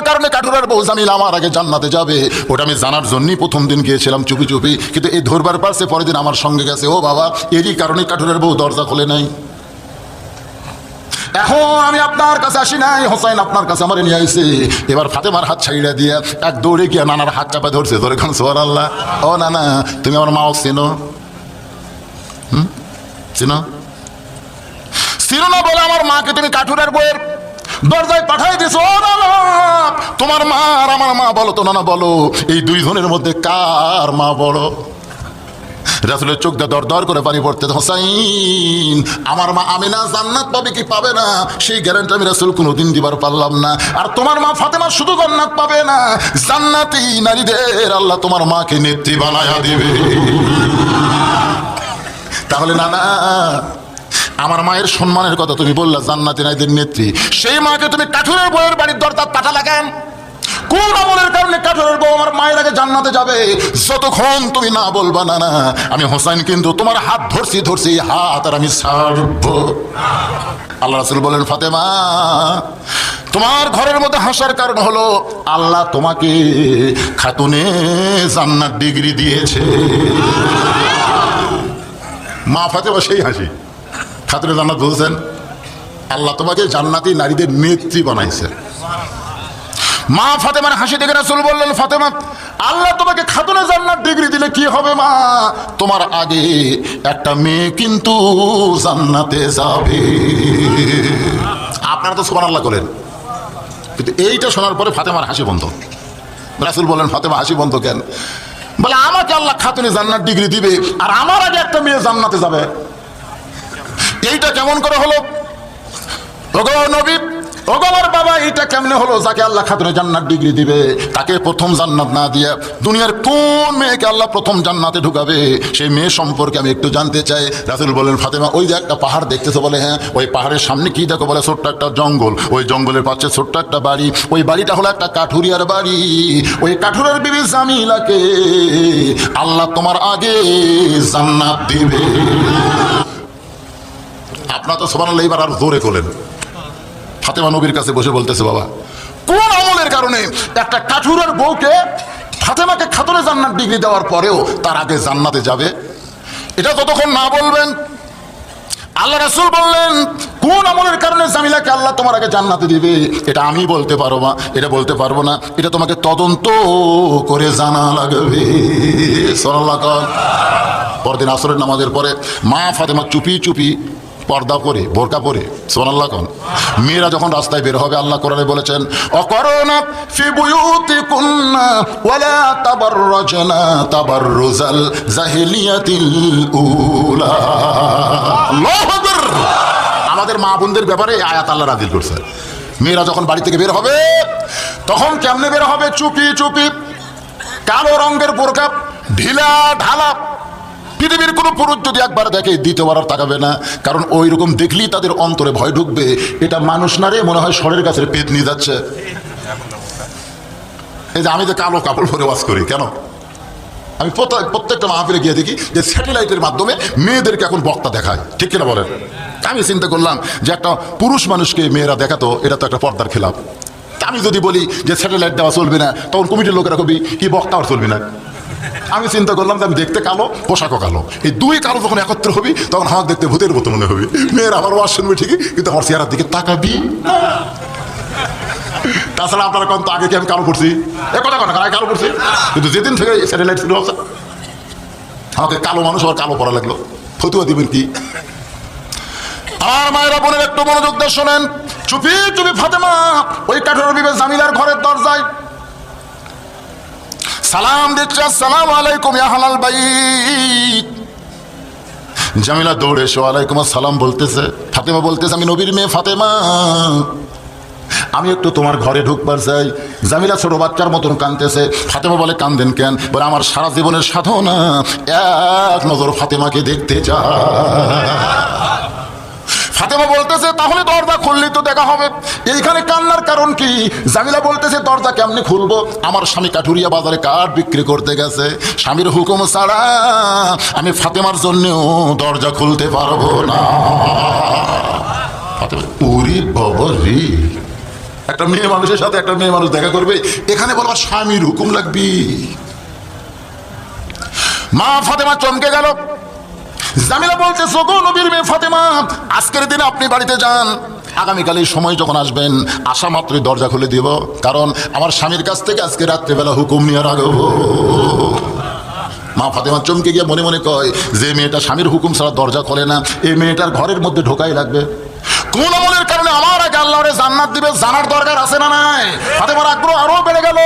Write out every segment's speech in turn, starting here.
কারণে কাঠুরার বউ জামিলা আমার আগে জান্নাতে যাবে, ওটা আমি জানার জন্যই প্রথম দিন গিয়েছিলাম চুপি চুপি, কিন্তু এই ধরবার পারছে পরের দিন আমার সঙ্গে গেছে। ও বাবা, এরই কারণে কাঠুরার বউ দরজা খোলে নাই। এখন আমি আপনার কাছে আসি নাই, হোসাইন আপনার কাছে আমার নিয়ে আইছে। এবার ফাতেমার হাত ছাইড়া দিয়ে এক দৌড়ে গিয়ে নানার হাত চাপা ধরছে, ধরে খান সুবহানাল্লাহ। ও নানা, তুমি আমার মাও চিনো? চিনো চিনো না বলে আমার মাকে তুমি কাঠুরের বইয়ের দরজায় পাঠাই দিছো। ও নানা, তোমার মা আর আমার মা বলো তো নানা, বলো এই দুইজনের মধ্যে কার মা বড়? রাসূলের চোখ দিয়ে দর দর করে পানি পড়তে। হোসাইন, আমার মা আমিনা জান্নাত পাবে কি পাবে না সেই গ্যারান্টি আমি রাসূল কোনোদিন দিবার পারলাম না। আর তোমার মা ফাতেমা শুধু জান্নাত পাবে না, জান্নাতি নারীদের আল্লাহ তোমার মাকে নেত্রী বানায়া দিবে। তাহলে নানা, আমার মায়ের সম্মানের কথা তুমি বললা, জান্নাতি নারীদের নেত্রী, সেই মাকে তুমি কাঠুরের বউয়ের বাড়ির দরজা পাঠালা কেন? কোন আমলের কারণে কাঠুরের বউ আমার মায়ের আগে জান্নাতে যাবে? যতক্ষণ তুমি না বলবা না না, আমি হোসাইন কিন্তু তোমার হাত ধরছি হাত আর আমি ছাড়বো। আল্লাহ রাসূল বলেন, ফাতেমা, তোমার ঘরের মধ্যে হাসার কারণ হলো আল্লাহ তোমাকে খাতুনে জান্নাত ডিগ্রি দিয়েছে। মা ফাতেমা সেই হাসি, খাতুনে জান্নাত বলছেন, আল্লাহ তোমাকে জান্নাতি নারীদের নেত্রী বানাইছে। মা ফাতেমার হাসি দেখে রাসূল বললেন, ফাতেমা, আল্লাহ তোমাকে খাতুনে জান্নাত ডিগ্রি দিলে কি হবে মা? তোমার আগে একটা মেয়ে কিন্তু জান্নাতে যাবে। আপনারা তো সুবহানাল্লাহ করেন, কিন্তু এইটা শোনার পরে ফাতেমার হাসি বন্ধ। রাসূল বলেন, ফাতেমা হাসি বন্ধ কেন? বলে, আমাকে আল্লাহ খাতুনে জান্নাত ডিগ্রি দিবে আর আমার আগে একটা মেয়ে জান্নাতে যাবে, এইটা কেমন করে হলো? ওগো নবী, ওগো আমার বাবা, এটা কেমনে হলো? যাকে আল্লাহ খাতুনে জান্নাত ডিগ্রি দিবে তাকে প্রথম জান্নাত না দিয়ে দুনিয়ার কোন মেয়েকে আল্লাহ প্রথম জান্নাতে ঢুকাবে সেই মেয়ে সম্পর্কে আমি একটু জানতে চাই। রাসূল বলেন, ফাতেমা, ওই যে একটা পাহাড় দেখতেছো? বলে, হ্যাঁ। ওই পাহাড়ের সামনে কি দেখো? বলে, ছোট্ট একটা জঙ্গল, ওই জঙ্গলের পাশে ছোট্ট একটা বাড়ি, ওই বাড়িটা হলো একটা কাঠুরিয়ার বাড়ি। ওই কাঠুরিয়ার বিবি জামিলাকে আল্লাহ তোমার আগে জান্নাত দিবে। আপনারা তো সুবহানাল্লাহ এবার আর জোরে করলেন। ফাতেমা নবীর কাছে বসে বলতেছে, বাবা, কোন আমলের কারণে একটা কাঠুরের বউকে ফাতেমাকে খাতুনে জান্নাত ডিগ্রি দেওয়ার পরেও তার আগে জান্নাতে যাবে? এটা যতক্ষণ না বলবেন, আল্লাহ রাসূল বললেন, কোন আমলের কারণে জামিলাকে আল্লাহ তোমার আগে জান্নাতে দিবে এটা আমি বলতে পারবো না, এটা বলতে পারবো না, এটা তোমাকে তদন্ত করে জানা লাগবে। সাল্লাল্লাহু আলাইহি। পরদিন আসরের নামাজের পরে মা ফাতেমা চুপি চুপি পর্দা পরে, বোরকা পরে, সুবহানাল্লাহ কোন মেয়েরা যখন রাস্তায় বের হবে, আল্লাহ কোরআনে বলেছেন, অকরনা ফি বুয়ুতিকুন্না ওয়ালা তাবাররাজনা তাবাররুজাল জাহিলিয়াতিল উলা। আল্লাহু আকবার। আমাদের মা বোনদের ব্যাপারে এই আয়াত আল্লাহ নাযিল করছে। মেয়েরা যখন বাড়ি থেকে বের হবে তখন কেমনে বের হবে? চুপি চুপি, কালো রঙের বোরকা, ঢিলা ঢালা। পৃথিবীর কোনো পুরুষ যদি একবার দেখে দ্বিতীয়বার আর তাকাবে না, কারণ ওই রকম দেখলেই তাদের অন্তরে ভয় ঢুকবে, এটা মানুষ না রে, মনে হয় ষড়ের কাছে পেট নিয়ে যাচ্ছে। এই যে আমি যে কালো কাপড় পরে ওয়াজ করি কেন? আমি প্রত্যেকটা মাহফিলে গিয়ে দেখি যে স্যাটেলাইটের মাধ্যমে মেয়েদেরকে এখন বক্তা দেখায়, ঠিক কিনা বলেন? আমি চিন্তা করলাম যে একটা পুরুষ মানুষকে মেয়েরা দেখাতো, এটা তো একটা পর্দার খেলাপ। আমি যদি বলি যে স্যাটেলাইট দেওয়া চলবে না, তখন কমিটির লোকেরা কবি কি বক্তা আর চলবে না। আমি চিন্তা করলাম যে আমি দেখতে কালো, পোশাকও কালো, এই দুই কালো যখন একত্র হবি তখন আমার দেখতে ভূতের মতো মনে হবে। মেয়েরা আমার ওয়াজ শুনবে ঠিকই, কিন্তু আমার চেহারার দিকে তাকাবি। তাছাড়া আপনারা কোন তো আগে কি আমি কালো করছি? এ কথা কথা আমি কালো করছি, কিন্তু যেদিন থেকে স্যাটেলাইট শুরু হচ্ছে আমাকে কালো মানুষ আবার কালো পড়া লাগলো। ফতুয়া দিবেন কি? আমার মায়েরা বোনের একটু মনোযোগ দিয়ে শোনেন। চুপি চুপি ফাতেমা ওই কাঠুরের বিবি জামিলার ঘরের দরজায় সালাম দিচ্ছে, আসসালামু আলাইকুম ইয়া আহলাল বাইত। জামিলা দৌড়ে এসে ওয়ালাইকুম আসসালাম বলতেছে। ফাতেমা বলতেছে, আমি নবীর মেয়ে ফাতেমা, আমি একটু তোমার ঘরে ঢুকবার চাই। জামিলা ছোট বাচ্চার মতন কাঁদতেছে। ফাতেমা বলে, কান্দেন কেন? বলে, আমার সারা জীবনের সাধনা এক নজর ফাতেমাকে দেখতে চাই। ফাতেমা বলতেছে, তাহলে দরজা খুললেই তো দেখা হবে, এইখানে কান্নার কারণ কি? জামিলা বলতেছে, দরজা কেমনে খুলবো? আমার স্বামী কাঠুরিয়া বাজারে কাঠ বিক্রি করতে গেছে, স্বামীর হুকুম ছাড়া আমি ফাতেমার জন্যও দরজা খুলতে পারবো না। ফাতেমা, ওরে বাবা রে, একটা মেয়ে মানুষের সাথে একটা মেয়ে মানুষ দেখা করবে, এখানে বলবা স্বামীর হুকুম লাগবে। মা ফাতেমা চমকে গেল। জামিলা বলছে, সোগো নবীর মেয়ে ফাতেমা, আজকের দিনে আপনি বাড়িতে যান, আগামীকাল এই সময় যখন আসবেন আসা মাত্রই দরজা খুলে দিব, কারণ আমার স্বামীর কাছ থেকে আজকে রাত্রেবেলা হুকুম নিয়ে রাখবো। মা ফাতেমা চমকে গিয়ে মনে মনে কয়, যে মেয়েটা স্বামীর হুকুম ছাড়া দরজা খোলে না, এই মেয়েটার ঘরের মধ্যে ঢোকাই লাগবে। কোন আমলের কারণে আমার আগে আল্লাহরে জান্নাত দিবে জানার দরকার আছে না নাই? ফাতেমার আগ্রহ আরো বেড়ে গেল।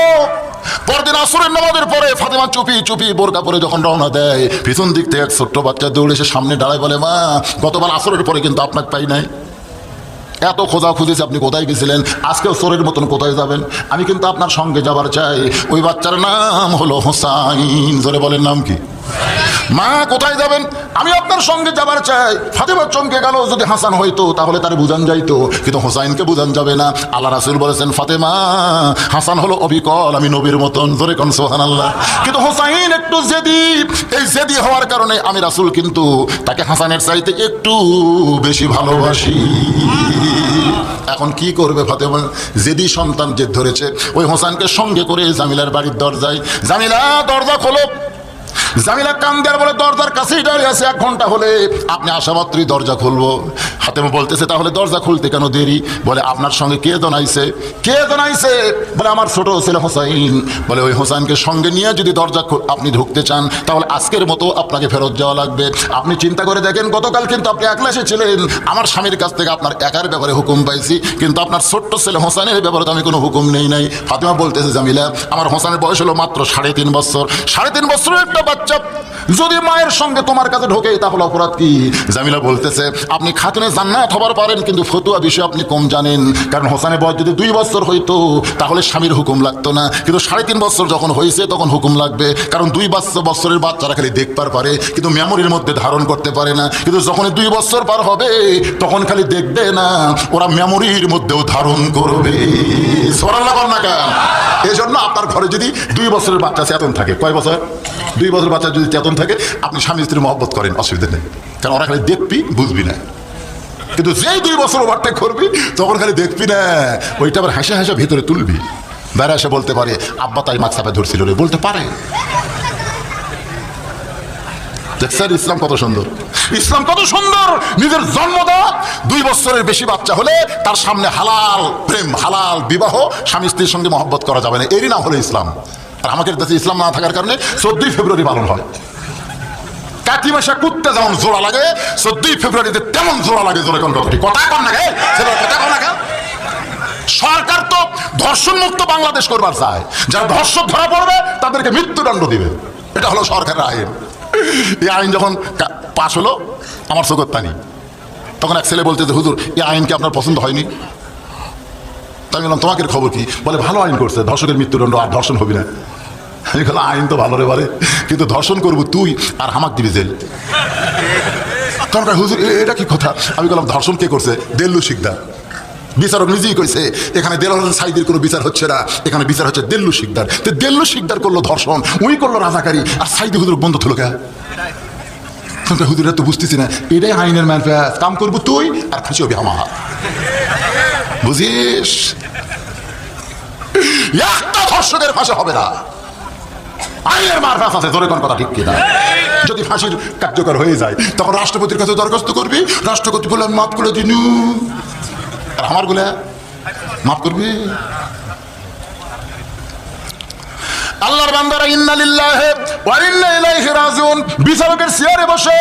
পরদিন আসরের নামাজের পরে ফাতেমা চুপি চুপি বোরকা পরে যখন রওনা দেয়, পিছন দিক থেকে এক ছোট্ট বাচ্চা দৌড়ে এসে সামনে দাঁড়ায়, বলে, মা গতবার আসরের পরে কিন্তু আপনাকে পাই নাই, এত খোঁজা খুঁজেছে, আপনি কোথায় গেছিলেন, আজকেও চোরের মতন কোথায় যাবেন, আমি কিন্তু আপনার সঙ্গে যাবার চাই। ওই বাচ্চার নাম হলো হোসাইন। জোরে বলেন, নাম কি? মা কোথায় যাবেন? আমি আপনার সঙ্গে যাবার চাই। ফাতেমা চমকে গেল, যদি হাসান হইতো তাহলে তার বুঝান যাইতো, কিন্তু হোসাইনকে বুঝান যাবে না। আল্লাহ রাসূল বলেছেন, ফাতেমা হাসান হলো অবিকল, আমি নবীর মতন। জোরে কোন সুবহানাল্লাহ। কিন্তু হোসাইন একটু জেদি, এই জেদি হওয়ার কারণে আমি রাসূল কিন্তু তাকে হাসানের চাইতে একটু বেশি ভালোবাসি। এখন কি করবে ফাতেমা? জেদি সন্তান জেদ ধরেছে, ওই হোসাইনকে সঙ্গে করে জামিলার বাড়ির দরজায়, জামিলা দরজা খোলো। জামিলা কান্দার বলে, দরজার কাছেই দাঁড়িয়ে আছে, 1 ঘন্টা হলে আপনি আসা মাত্রই দরজা খুলবো। ফাতেমা বলতেছে, তাহলে দরজা খুলতে কেন দেরি? বলে, আপনার সঙ্গে কে জানাইছে? কে জানাইছে? বলে, আমার ছোট ছেলে হোসাইন। বলে, ওই হোসাইনকে সঙ্গে নিয়ে যদি দরজা আপনি ঢুকতে চান তাহলে আজকের মতো আপনাকে ফেরত যাওয়া লাগবে। আপনি চিন্তা করে দেখেন, গতকাল কিন্তু আপনি একলা এসেছিলেন, আমার স্বামীর কাছ থেকে আপনার একার ব্যাপারে হুকুম পাইছি, কিন্তু আপনার ছোট্ট ছেলে হোসাইনের ব্যাপারে তো আমি কোনো হুকুম নেই নাই। ফাতেমা বলতেছে, জামিলা আমার হোসাইনের বয়স হলো মাত্র 3.5 বছর। 3.5 বছরের একটা বাচ্চা যদি মায়ের সঙ্গে তোমার কাছে ঢোকে তাহলে অপরাধ কি? জামিলা বলতেছে, আপনি খাতুনে জান্নাত হবার পারেন, কিন্তু ফতুয়া বিষয়ে আপনি কম জানেন। কারণ হোসেনের বয়স যদি 2 বছর হইতো তাহলে স্বামীর হুকুম লাগতো না, কিন্তু 3.5 বছর যখন হয়েছে তখন হুকুম লাগবে। কারণ 2 বছরের বাচ্চারা খালি দেখবার পারে, কিন্তু মেমোরির মধ্যে ধারণ করতে পারে না। কিন্তু যখন 2 বছর পার হবে তখন খালি দেখবে না, ওরা মেমোরির মধ্যেও ধারণ করবে। সুবহানাল্লাহ বল না কেন? এই জন্য আপনার ঘরে যদি 2 বছরের বাচ্চা চেতন থাকে, কয় বছর? 2 বছর বাচ্চা যদি চেতন থাকে, আপনি স্বামী স্ত্রী মহব্বত করেন, অসুবিধা নেই, কারণ ওরা খালি দেখবি বুঝবি না। কিন্তু যেই 2 বছর ওভারটেক করবি তখন খালি দেখবি না, ওইটা আবার হাসে হাসে ভেতরে তুলবি। বাইরে এসে বলতে পারে, আব্বা তাই মাছ চাপে ধরছিল রে, বলতে পারে। দেখছেন ইসলাম কত সুন্দর? ইসলাম কত সুন্দর! নিজের জন্মদাতা 2 বছরের বেশি বাচ্চা হলে তার সামনে হালাল প্রেম, হালাল বিবাহ, স্বামী স্ত্রীর সঙ্গে মহব্বত করা যাবে না, এরই নাম হলো ইসলাম। আর আমাদের দেশে ইসলাম না থাকার কারণে 14 ফেব্রুয়ারি পালন হয়। কাতি মাসে কুত্তে যেমন জোড়া লাগে, 14 ফেব্রুয়ারিতে তেমন জোড়া লাগে। জোরে কোন কথা? কথা কম না গে, কথা কম না গে। সরকার তো ধর্ষণ মুক্ত বাংলাদেশ করবার চায়, যারা ধর্ষক ধরা পড়বে তাদেরকে মৃত্যুদণ্ড দিবে, এটা হলো সরকারের আইন। এই আইন যখন পাশ হলো আমার চোখের পানি, তখন এক ছেলে বলতে, হুজুর এই আইন কি আপনার পছন্দ হয়নি? তাই বললাম, তোমাকে খবর কি? বলে, ভালো আইন করছে, ধর্ষকের মৃত্যুদণ্ড, আর ধর্ষণ হবি না। আমি বললাম, আইন তো ভালো রে বারে, কিন্তু ধর্ষণ করবো তুই আর হামাক দিবি জেল। তখন হুজুর এটা কি কথা? আমি বললাম, ধর্ষণ কে করছে? দেল্লু শিকদার। বিচারক নিজেই কইছে, এখানে দেলোয়ার সাইদের কোনো বিচার হচ্ছে না, এখানে বিচার হচ্ছে দেল্লু শিকদার। তো দেল্লু শিকদার করলো ধর্ষণ, উই করলো রাজাকারী, আর সাইদি হুজুর বন্ধ থলো কে? হুজুরা তো বুঝতেছি না, এটাই আইনের ম্যানফেস, কাম করবো তুই আর ফাঁসি হবে আমার। বুঝিস? একটা ধর্ষকের ফাঁসি হবে না, আইনের মারফাস আছে। জোরে কোন কথা ঠিক কিনা? যদি ফাঁসির কার্যকর হয়ে যায় তখন রাষ্ট্রপতির কাছে দরখাস্ত করবি, রাষ্ট্রপতি বলে মাফ করে দিনু, আর আমার গুলা মাফ করবি। আল্লাহর বান্দারা ইন্না লিল্লাহি ওয়া ইন্না ইলাইহি রাজিউন, বিচারকের চেয়ারে বসে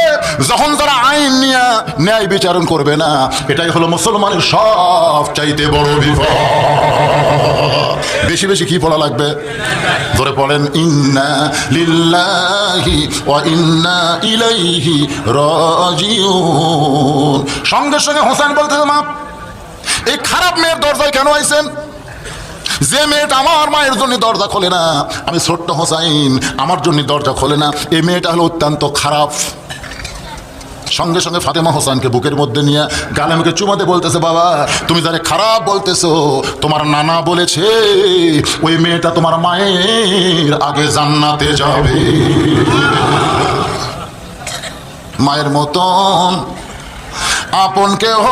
যখন যারা আইন নিয়ে ন্যায় বিচারণ করবে না, এটাই হলো মুসলমানের সবচাইতে বড় বিপদ। বেশি বেশি কি পড়া লাগবে? ধরে পড়েন, ইন্না লিল্লাহি ওয়া ইন্না ইলাইহি রাজিউন। সঙ্গে সঙ্গে হোসেন বলতে, মা এই খারাপ মেয়ের দরজায় কেন আইছেন? যে মেয়েটা আমার মায়ের জন্য দরজা খোলে না, আমি ছোট্ট হোসাইন, আমার জন্য দরজা খোলে না, এই মেয়েটা হলো অত্যন্ত খারাপ। সঙ্গে সঙ্গে ফাতেমা হোসেনকে বুকের মধ্যে নিয়ে গালে মুখে চুমাতে বলতেছে, বাবা তুমি যারে খারাপ বলতেছো, তোমার নানা বলেছে ওই মেয়েটা তোমার মায়ের আগে জান্নাতে যাবে। মায়ের মতন আপন কেহ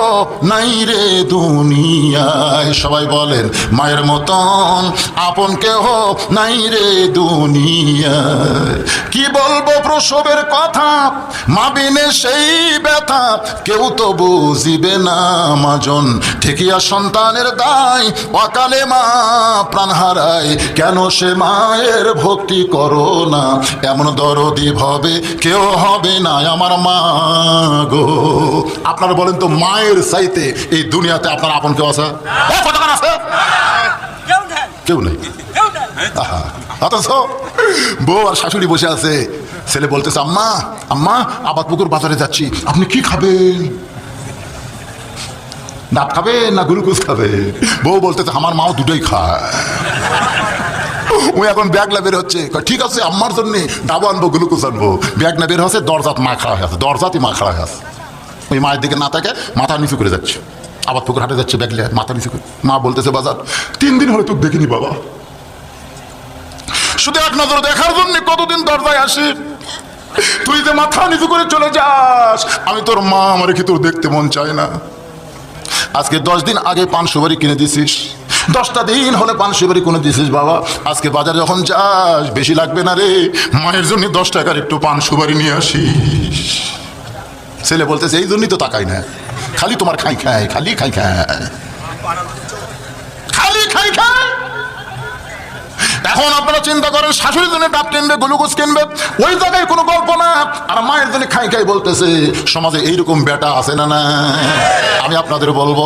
নাই রে দুনিয়ায়। সবাই বলেন মায়ের মতন আপন কেহ নাই রে দুনিয়ায়। কি বলবো প্রসবের কথা, মা বিনে সেই ব্যথা কেউ তো বুঝিবে না মাজন। ঠিকিয়া সন্তানের দায় অকালে মা প্রাণ হারায়, কেন সে মায়ের ভক্তি করো না। এমন দরদি ভাবে কেউ হবে না আমার মা গো। আপনারা বলেন তো মায়ের চাইতে এই দুনিয়াতে আপনার আপন কেউ আছে? কতক্ষণ আছে? কেউ নেই। অথচ বউ আর শাশুড়ি বসে আছে, ছেলে বলতেছে আম্মা আম্মা আবাদ পুকুর বাজারে যাচ্ছি, আপনি কি খাবেন? ডাব খাবেন না গ্লুকোজ খাবে? বউ বলতেছে আমার মাও দুটোই খায়। ও এখন ব্যাগ না বের হচ্ছে, ঠিক আছে আম্মার জন্য ডাবো আনবো গ্লুকোজ আনবো। ব্যাগ না বের হচ্ছে, দরজাত মা খাওয়া হয়ে আছে, দরজাতই মা খাওয়া হয়ে আছে। ওই মায়ের দিকে না তাকে মাথা নিচু করে যাচ্ছে, আবার পুকুর হাটে যাচ্ছে ব্যাগ লিয়ে মাথা নিচু করে। মা বলতেছে বাজার 3 দিন হলে তোকে দেখিনি বাবা, শুধু এক নজর দেখার জন্য কতদিন দরজায় আসি, তুই যে মাথা নিচু করে চলে যাস। আমি তোর মা, আমার কি তোর দেখতে মন চায় না? আজকে 10 দিন আগে পান সুপারি কিনে দিছিস, 10টা দিন হলে পান সুপারি কিনে দিছিস বাবা। আজকে বাজারে যখন যাস বেশি লাগবে না রে, মায়ের জন্য 10 টাকার একটু পান সুপারি নিয়ে আসিস। ছেলে বলতেছে এই জন্যই তো তাকাই না, খালি তোমার খাই খায়, খালি খাই খায়, খালি খাই খায়। এখন আপনারা চিন্তা করেন শাশুড়ির জন্য ডাব কিনবে, গ্লুকোজ কিনবে, ওই জায়গায় কোনো গল্প না, আর মায়ের জন্য খাই খাই বলতেছে। সমাজে এইরকম বেটা আছে না? না, আমি আপনাদের বলবো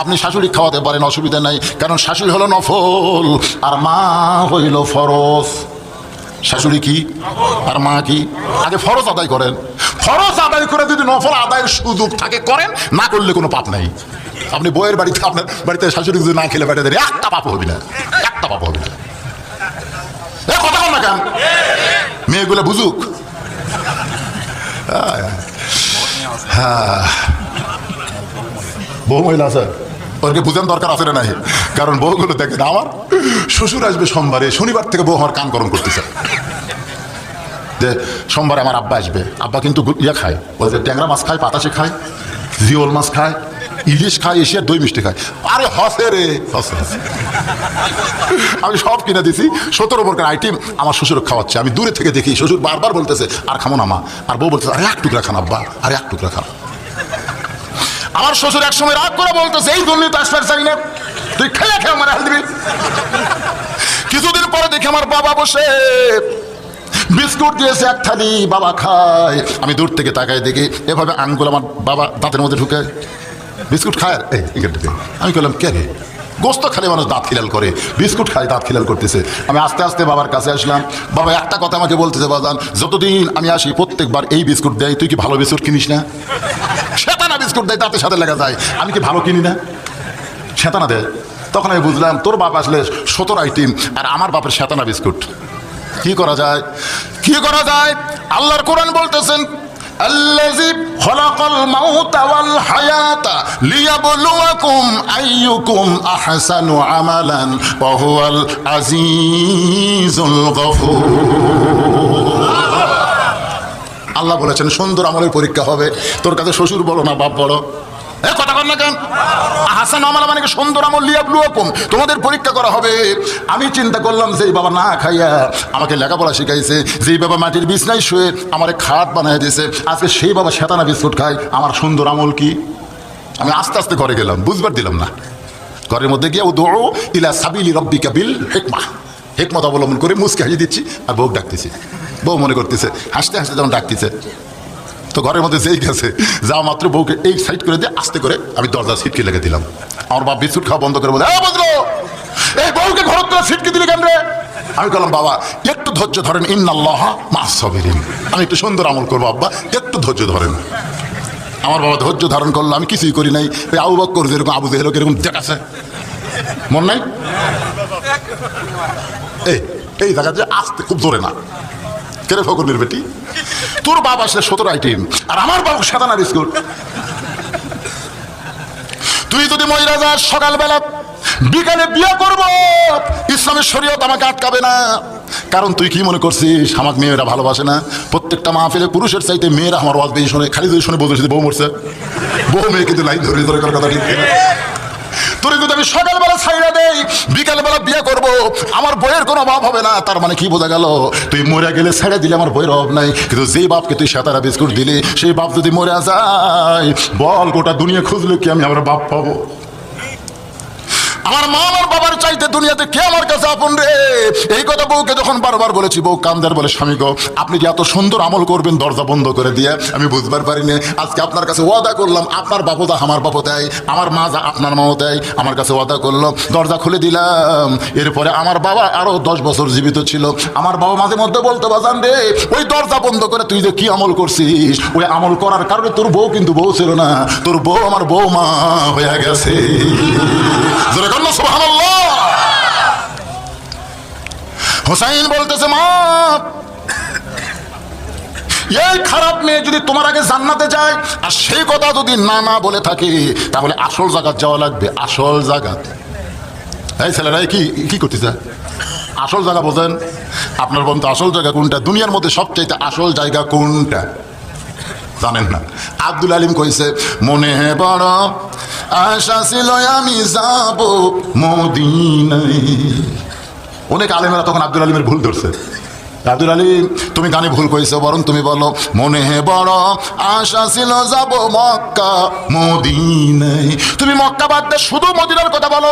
আপনি শাশুড়ি খাওয়াতে পারেন, অসুবিধা নাই, কারণ শাশুড়ি হলো নফল আর মা হইল ফরজ। শাশুড়ি কি আর মা কি? আগে ফরজ আদায় করেন, ফরজ আদায় করে যদি নফল আদায়ের সুযোগ থাকে করেন, না করলে কোনো পাপ নাই। আপনি বইয়ের বাড়িতে, আপনার বাড়িতে শাশুড়ি যদি না খেলে বেটা দেন, একটা পাপ হবে না, একটা পাপ হবে না। কথা বল না কেন? মেয়েগুলো বুঝুক। বউ মহিলা আছে, ওকে বুঝান দরকার আছে না নাই? কারণ বউগুলো দেখেন, আমার শ্বশুর আসবে সোমবারে, শনিবার থেকে বউ আমার কান গরম করতেছে যে সোমবারে আমার আব্বা আসবে। আব্বা কিন্তু ইয়া খায়, ওই যে ট্যাংরা মাছ খায়, পাতাসে খায়, জিওল মাছ খায়, ইলিশ খায়, এশিয়ার দই মিষ্টি খায়। আরে হসে রে হসে। আমি সব কিনে দিছি, 17 প্রকার আইটেম আমার শ্বশুর খাওয়াচ্ছে। আমি দূরে থেকে দেখি শ্বশুর বারবার বলতেছে আর খামো না মা, আর বউ বলতেছে আরে 1 টুকরা খান আব্বা, আরে 1 টুকরা খান। আমার শ্বশুর এক সময় রাগ করে বলতেছে এই জন্যই তো আসবার চাই না, তুই খেয়ে খেয়ে আমার হাল দিবি। কিছুদিন পরে দেখি আমার বাবা বসে বিস্কুট দিয়েছে 1 থালি, বাবা খায়। আমি দূর থেকে তাকাই দেখি এভাবে আঙ্গুল আমার বাবা দাঁতের মধ্যে ঢুকে বিস্কুট খায়। আমি বললাম কে রে? গোস্ত খালে মানুষ দাঁত খিলাল করে, বিস্কুট খায় দাঁত খিলাল করতেছে। আমি আস্তে আস্তে বাবার কাছে আসলাম। বাবা একটা কথা আমাকে বলতেছে, বাজান যতদিন আমি আসি প্রত্যেকবার এই বিস্কুট দেয়, তুই কি ভালো বিস্কুট কিনিস না? শেতানা বিস্কুট দেয়, দাঁতের সাথে লেগে যায়, আমি কি ভালো কিনি না? শেতানা দেয়। তখন আমি বুঝলাম তোর বাপ আসলে 17 আইটেম আর আমার বাপের শেতানা বিস্কুট। কি করা যায়? কি করা যায়? আল্লাহর কোরআন বলতেছেন আল্লাযী খালাকাল মাউতা ওয়াল হায়াতা লিয়াবলুয়াকুম আইয়ুকুম আহসানু আমালান ওয়া হুয়াল আজিজুল গফুর। আল্লাহ বলেছেন সুন্দর আমলের পরীক্ষা হবে। তোর কাছে শ্বশুর বড় না বাপ বড়? কথা কর না কেন? হাসান আমল মানে সুন্দর আমল, লিয়াবলুয়াকুম, তোমাদের পরীক্ষা করা হবে। আমি চিন্তা করলাম যে বাবা না খাইয়া আমাকে লেখাপড়া শিখাইছে, যেই বাবা মাটির বিছনায় শুয়ে আমারে খাট বানিয়ে দিয়েছে, আজকে সেই বাবা শেতানা বিস্কুট খায়, আমার সুন্দর আমল কি? আমি আস্তে আস্তে ঘরে গেলাম, বুঝবার দিলাম না। ঘরের মধ্যে গিয়ে উদউ ইলা সাবিলি রাব্বিকা বিল হিকমাহ, হিকমত অবলম্বন করে মুসকে হাসি দিচ্ছি আর বউ ডাকতেছি। বউ মনে করতেছে হাসতে হাসতে যখন ডাকতেছে, তো ঘরের মধ্যে যেই গেছে যা মাত্র বউকে এই সাইড করে দিয়ে আস্তে করে আমি দরজার সিটকে লেগে দিলাম। আমার বাপ বিস্কুট খাওয়া বন্ধ করে বলে এই বউকে ঘর করে সিটকে দিলে কেন রে? আমি বললাম বাবা একটু ধৈর্য ধরেন, ইন্নাল্লাহা মা'আস সাবিরিন, আমি একটু সুন্দর আমল করবো আব্বা, একটু ধৈর্য ধরেন। আমার বাবা ধৈর্য ধারণ করলো, আমি কিছুই করি নাই। ওই আবু বকর যেরকম আবু জেহেল এরকম দেখাচ্ছে, মন নাই? এই জায়গা যে আসতে খুব জোরে না কেরে ফকরের বেটি, তোর বাবা আসলে 17 আইটেম আর আমার বাবু শেতানা বিস্কুট। তুই যদি মহিলা যাস সকালবেলা বিকালে বিয়ে করবো, ইসলামের শরীয়ত আমাকে আটকাবে না। কারণ তুই কি মনে করছিস আমার মেয়েরা ভালোবাসে না? প্রত্যেকটা মাহফিলে পুরুষের চাইতে মেয়েরা আমার ওয়াজ বেশি শোনে। খালি যদি শুনে বলতেছি বউ মরছে, বউ মেয়ে কিন্তু লাইন ধরে ধরে কথা ঠিক না। তোর যদি আমি সকালবেলা ছাইড়া দেই, বিকালবেলা বিয়ে করব, আমার বইয়ের কোনো অভাব হবে না। তার মানে কি বোঝা গেল? তুই মরে গেলে ছেড়ে দিলে আমার বইয়ের অভাব নাই, কিন্তু যেই বাপকে তুই সাতারা বিস্কুট দিলি সেই বাপ যদি মরে যায়, বল গোটা দুনিয়া খুঁজলে কি আমি আমার বাপ পাবো? আমার মা আমার বাবার চাইতে দুনিয়াতে কে আমার কাছে আপন রে? এই কথা বউকে যখন বারবার বলেছি, বউ কামদার বলে, স্বামী গো আপনি যে এত সুন্দর আমল করবেন দরজা বন্ধ করে দিয়ে আমি বুঝবার পারিনি। আজকে আপনার কাছে ওয়াদা করলাম, আপনার বাপও যা আমার বাপও দেয়, আমার মা যা আপনার মাও দেয়, আমার কাছে ওয়াদা করলো, দরজা খুলে দিলাম। এরপরে আমার বাবা আরো 10 বছর জীবিত ছিল। আমার বাবা মাঝে মধ্যে বলতে, বাজান রে ওই দরজা বন্ধ করে তুই যে কি আমল করছিস, ওই আমল করার কারণে তোর বউ কিন্তু বউ ছিল না, তোর বউ আমার বউ মা হয়ে গেছে। সুবহানাল্লাহ। হোসাইন বলতেছে, মা এই খারাপ মেয়ে যদি তোমার আগে জান্নাতে যায় আর সেই কথা যদি না না বলে থাকে, তাহলে আসল জায়গা যাওয়া লাগবে। আসল জায়গা এই ছেলেরা কি কি করতেছে? আসল জায়গা বোঝেন আপনার বন্ধু? আসল জায়গা কোনটা? দুনিয়ার মধ্যে সবচাইতে আসল জায়গা কোনটা জানেন না? আব্দুল আলিম কইছে, মনে বড় আশা ছিল আমি যাব মদিনায়। অনেক আলেমেরা তখন আব্দুল আলিমের ভুল ধরছে। আব্দুল আলিম তুমি গানে ভুল কইছো, বরং তুমি বলো মনে বড় আশা ছিল যাব মক্কা মদিনায়। তুমি মক্কা বাদ দিয়ে শুধু মদিনার কথা বলো।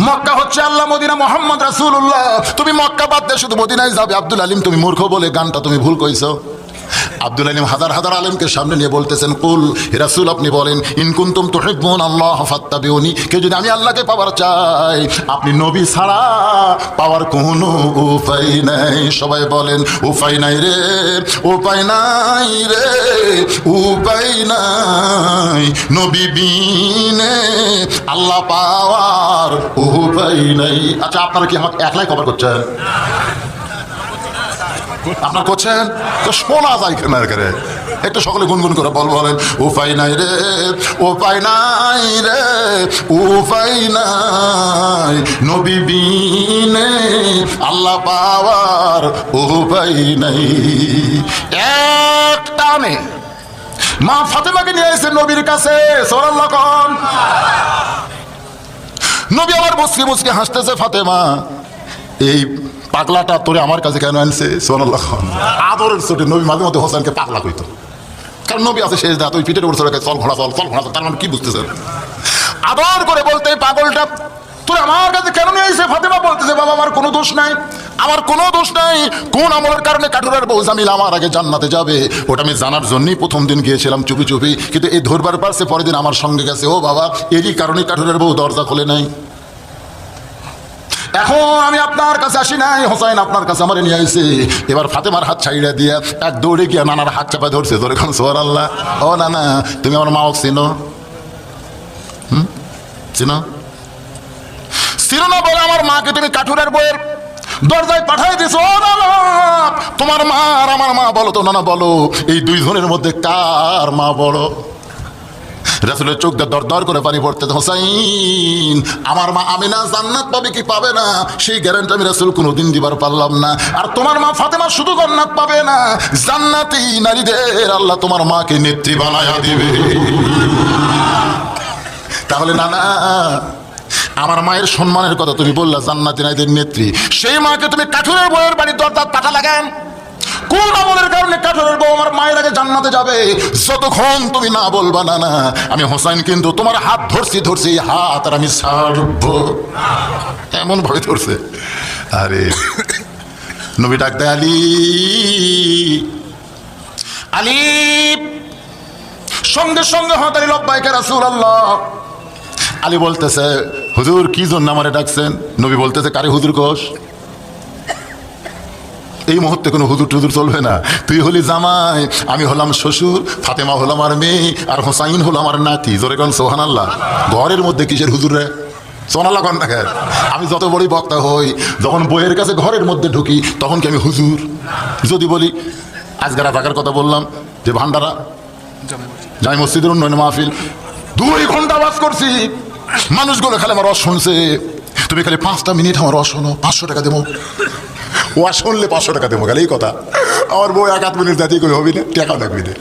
মক্কা হচ্ছে আল্লাহ, মদিনা মুহাম্মদ রাসূলুল্লাহ। তুমি মক্কা বাদ দিয়ে শুধু মদিনায় যাবে। আব্দুল আলিম তুমি মূর্খ বলে গানটা তুমি ভুল কইছো। আব্দুল আলিম হাজার হাজার আলেমকে সামনে নিয়ে বলতেছেন, কুল হে রাসূল আপনি বলেন, ইন কুনতুম তুহিব্বুন আল্লাহ ফাত্তাবিউনি, কেউ যদি আমি আল্লাহকে পাওয়ার চাই, আপনি নবী ছাড়া পাওয়ার কোনো উপায় নাই। সবাই বলেন উপায় নাই রে, উপায় নাই রে, উপায় নাই, নবী বিনে আল্লাহ পাওয়ার উপায় নাই। আচ্ছা আপনারা কি আমাকে একলাই কভার করছেন? আপনার করছেন তো শোনা যায় কেন? একটু সকলে গুনগুন করে বলেন উপায় নাই রে, উপায় নাই রে, উপায় নাই, নবী বিনে আল্লাহ পাওয়ার উপায় নাই। একটা আমি মা ফাতেমাকে নিয়ে এসে নবীর কাছে, সুবহানাল্লাহ কোন নবী আমার মুসকি মুসকি হাসতেছে, ফাতেমা এই পাগলাটা তোরে আমার কাছে কেন আনছে? সুবহানাল্লাহ। আদরের ছোটে নবী মাঝে মধ্যে হোসেনকে পাগলা কইতো, কারণ নবী আছে শেষ দাঁত, ওই পিঠের উপর চলে চল ঘোড়া চল, চল ঘোড়া চল। তার মানে কি বুঝতেছেন? আদর করে বলতে পাগলটা তোরে আমার কাছে কেন নিয়ে আইছে? ফাতেমা বলতেছে, বাবা আমার কোনো দোষ নাই, আমার কোনো দোষ নাই। কোন আমলের কারণে কাঠুরার বউ জামিল আমার আগে জান্নাতে যাবে ওটা আমি জানার জন্যই প্রথম দিন গিয়েছিলাম চুপি চুপি, কিন্তু এই ধরবার পারছে পরের দিন আমার সঙ্গে গেছে। ও বাবা এরই কারণে কাঠুরার বউ দরজা খোলে নাই। এখন আমি আপনার কাছে আসি নাই, হোসাইন আপনার কাছে আমার নিয়ে আইছে। এবার ফাতেমার হাত ছাইড়া দিয়া এক দৌড়ে গিয়া নানার হাত চাপা ধরছে, ধরে এখন সুবহানাল্লাহ। ও নানা তুমি আমার মা চিনো? চিনো? চিনো না বলে আমার মাকে তুমি কাঠুরের বইয়ের দরজায় পাঠাই দিছো। ও নানা তোমার মা আর আমার মা বলো তো নানা, বলো এই দুইজনের মধ্যে কার মা বড়? রাসূলের চোখ দিয়ে দর দর করে পানি পড়তে, হোসাইন আমার মা আমিনা জান্নাত পাবে কি পাবে না সেই গ্যারান্টি আমি রাসূল কোনোদিন দিবার পারলাম না। আর তোমার মা ফাতেমা শুধু জান্নাত পাবে না, জান্নাতি নারীদের আল্লাহ তোমার মাকে নেত্রী বানায়া দিবে। তাহলে নানা আমার মায়ের সম্মানের কথা তুমি বললা, জান্নাতি নারীদের নেত্রী, সেই মাকে তুমি কাঠুরের বউয়ের বাড়ির দরজা পাঠা লাগান। কোন আমলের কারণে কাঠুরের বউ আমার মায়ের আগে জান্নাতে যাবে? যতক্ষণ তুমি না বলবা না না, আমি হোসাইন কিন্তু তোমার হাত ধরছি হাত আর আমি ছাড়বো। এমন ভাবে ধরছে। আরে নবী ডাক দেয়, আলী আলী, সঙ্গে সঙ্গে হাত আলী লব্বাইক ইয়া রাসূলুল্লাহ। আলী বলতেছে, হুজুর কি জন্য আমারে ডাকছেন? নবী বলতেছে, কারে হুজুর কোষ? এই মুহূর্তে কোনো হুজুর টুজুর চলবে না। তুই হলি জামাই, আমি হলাম শ্বশুর, ফাতেমা হলো আমার মেয়ে, আর হোসাইন হলো আমার নাতি। জোরে কোন সুবহানাল্লাহ। ঘরের মধ্যে কিসের হুজুর রে? সোনাল্লাহ কন না। আমি যত বড়ই বক্তা হই, যখন বইয়ের কাছে ঘরের মধ্যে ঢুকি তখন কি আমি হুজুর? যদি বলি আজকে রাজাকার কথা বললাম যে ভান্ডারা জামি মসজিদের উন্নয়ন মাহফিল 2 ঘন্টা বাস করছি, মানুষগুলো খালি আমার রস শুনছে। তুমি খালি 5টা মিনিট আমার রস শোনো, 500 টাকা দেবো। ও শুনলে 500 টাকা দেবো গেলে এই কথা। আমার বউ 1 মিনিট দাঁড়ি করে হবি না, টাকা লাগবি না।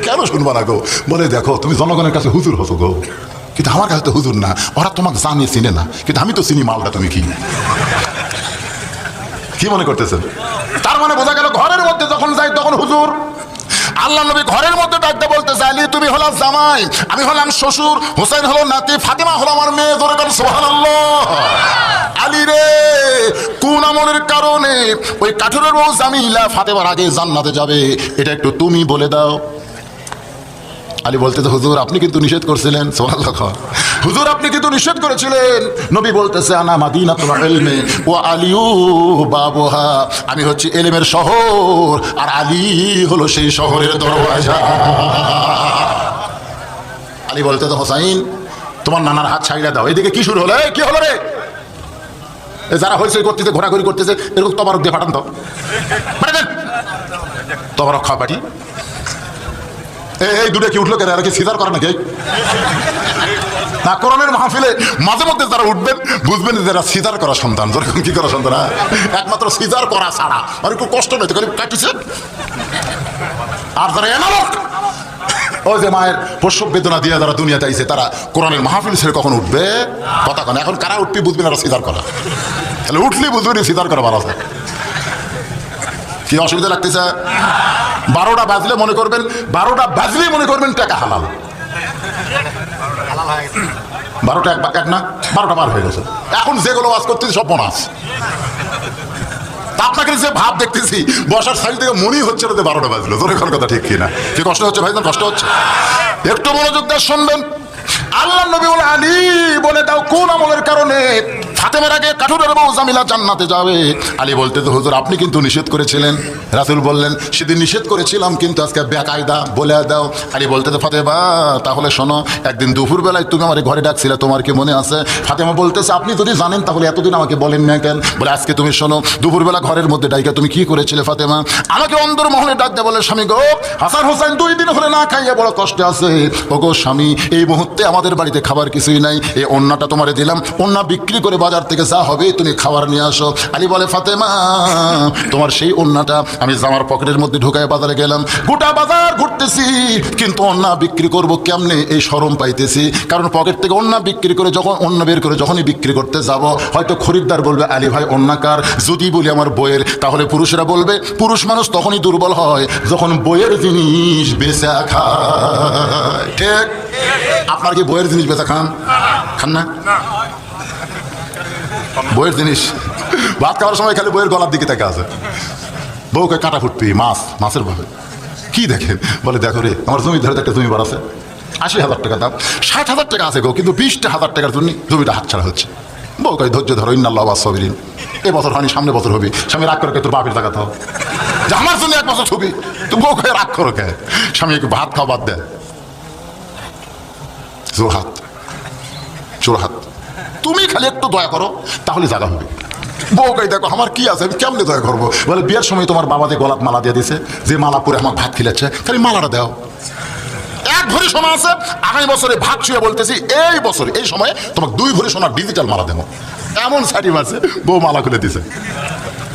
কেন শুনবা না গো? বলে দেখো তুমি জনগণের কাছে হুজুর হতো গো, কিন্তু আমার কাছে তো হুজুর না, ওরা তোমাকে জানিয়ে চিনে না, কিন্তু আমি তো চিনি মালটা তুমি কি মনে করতেছেন? তার মানে বোঝা গেল ঘরের মধ্যে যখন যাই তখন হুজুর। আল্লাহ নবী ঘরের মধ্যে ডাকতে বলতে চাইলি তুমি হলো জামাই, আমি হলাম শ্বশুর, হুসাইন হলো নাতি, ফাতেমা হলো আমার মেয়ে। ধরে করেন সুবহানাল্লাহ। আলী রে, কোন আমলের কারণে ওই কাঠুরের বউ জামিলা ফাতেমার আগে জান্নাতে যাবে এটা একটু তুমি বলে দাও। আলী বলতে তো হুজুর আপনি কিন্তু নিষেধ করছিলেন। সুবহানাল্লাহ। হুজুর আপনি কিন্তু নিষেধ করেছিলেন। নবী বলতেছে আনা মাদিনাতুল ইলমি ওয়া আলিউ বাবুহা, আমি হচ্ছে ইলমের শহর আর আলী হলো সেই শহরের দরওয়াজা। আলী বলতে তো হোসাইন তোমার নানার হাত ছাইড়া দাও। এদিকে কি শুরু হলো? কি হলো রে? যারা হয়েছে করতেছে, ঘোরাঘুরি করতেছে, এরকম তবারক দিয়ে পাঠান তো, তবারক খাওয়া পাঠি। এই দুটো কি উঠলো কেন? আর কি সিজার করে নাকি? না, কোরআনের মাহফিলে মাঝে মধ্যে যারা উঠবেন বুঝবেন যারা সিজার করা সন্তান। যেরকম কি করা সন্তান, একমাত্র সিজার করা ছাড়া আর একটু কষ্ট নয় তো কাটিছে। আর যারা এনালক, ওই যে মায়ের প্রসব বেদনা দিয়ে যারা দুনিয়াতে আইছে, তারা কোরআনের মাহফিল ছেড়ে কখন উঠবে? কথা কেন? এখন কারা উঠবি বুঝবেন আর সিজার করা, তাহলে উঠলি বুঝবেন সিজার করা ভালো আছে। কি অসুবিধা লাগতেছে? 12টা বাজলে মনে করবেন, 12টা বাজলেই মনে করবেন টাকা হালাল। 12টা এক না, 12টা পার হয়ে গেছে। এখন যেগুলো ওয়াজ করতেছি সব বোনাস। আপনাকে যে ভাব দেখতেছি বসার সাইড থেকে মনেই হচ্ছে না যে 12টা বাজলো। তোর এখন কথা ঠিক কিনা? কি কষ্ট হচ্ছে ভাই? কষ্ট হচ্ছে? একটু মনোযোগ দিয়ে শুনবেন। আল্লাহ নবী বলে আলী বলে দাও কোন আমলের কারণে ফাতেমার আগে কাঠুরের বউ জামিলা জান্নাতে যাবে। আলী বলতে তো হুজুর আপনি কিন্তু নিষেধ করেছিলেন। রাসূল বললেন সেদিন নিষেধ করেছিলাম কিন্তু আজকে বেকায়দা বলে দাও। আলী বলতে তো ফাতেমা তাহলে শোনো, একদিন দুপুর বেলায় তুমি আমার ঘরে ডাকছিলে, তোমার কি মনে আছে? ফাতেমা বলতেছে আপনি যদি জানেন তাহলে এতদিন আমাকে বলেন না কেন? বলে আজকে তুমি শোনো, দুপুরবেলা ঘরের মধ্যে ডাইকা তুমি কি করেছিলে ফাতেমা? আমাকে অন্দর মহলে ডাক দেয়, বলে স্বামী গো, হাসান হোসেন 2 দিন হলে না খাইয়ে বড় কষ্টে আছে। ও গো স্বামী, এই মুহূর্তে আমাদের বাড়িতে খাবার কিছুই নাই, এই ওন্নাটা তোমারে দিলাম, ওন্না বিক্রি করে বাজার থেকে যা হবে তুমি খাবার নিয়ে আসো। আলী বলে ফাতেমা তোমার সেই ওন্নাটা আমি জামার পকেটের মধ্যে ঢুকায় বাজারে গেলাম, গোটা বাজার ঘুরতেছি, কিন্তু ওন্না বিক্রি করব কেমনে এই শরম পাইতেছি। কারণ পকেট থেকে ওন্না বিক্রি করে যখন ওন্না বের করে যখনই বিক্রি করতে যাব, হয়তো খরিদ্দার বলবে আলী ভাই ওন্না কার? যদি বলি আমার বইয়ের, তাহলে পুরুষেরা বলবে পুরুষ মানুষ তখনই দুর্বল হয় যখন বইয়ের জিনিস বেচা খায়। ঠিক? আপনার কি বইয়ের জিনিস বেচা খান? খান না? বইয়ের জিনিস ভাত খাওয়ার সময় খালি বইয়ের গলার দিকে তাকে আছে। বউকে কাটা ফুটবি মাছের ভাবে কি দেখেন? বলে দেখো রে আমার জমি ধরে একটা জমি বার আছে, 80,000 টাকা দাম, 60,000 টাকা আছে গো, কিন্তু 20,000 টাকার জন্য জমিটা হাতছাড়া হচ্ছে। বউকে ধৈর্য ধরো, ইন্নাল্লাহ ওয়াসসাবিরিন। এবছর হয়নি, সামনে বছর হবে। স্বামী রাগ করে তোর বাপের টাকা দাও, যে আমার জন্য 1 বছর ছবি, তুমি বউকে রাগ করো কে? স্বামীকে ভাত খাওয়া বাদ দেয়, জোরহাত। তুমি খালি একটু দয়া করো তাহলে জায়গা হবে। বউকে দেখো আমার কি আছে, আমি কেমনে দয়া করবো? বলে বিয়ের সময় তোমার বাবা যে গলাত মালা দিয়ে দিছে, যে মালা পরে আমার ভাত খিলাচ্ছে, খালি মালাটা দাও। 1 ভরি সোনা আছে, আগামী বছরে ভাত ছুঁয়ে বলতেছি এই বছরে এই সময় তোমাকে 2 ভরি সোনার ডিজিটাল মালা দেবো। এমন সাইটি মারছে, বউ মালা খুলে দিছে।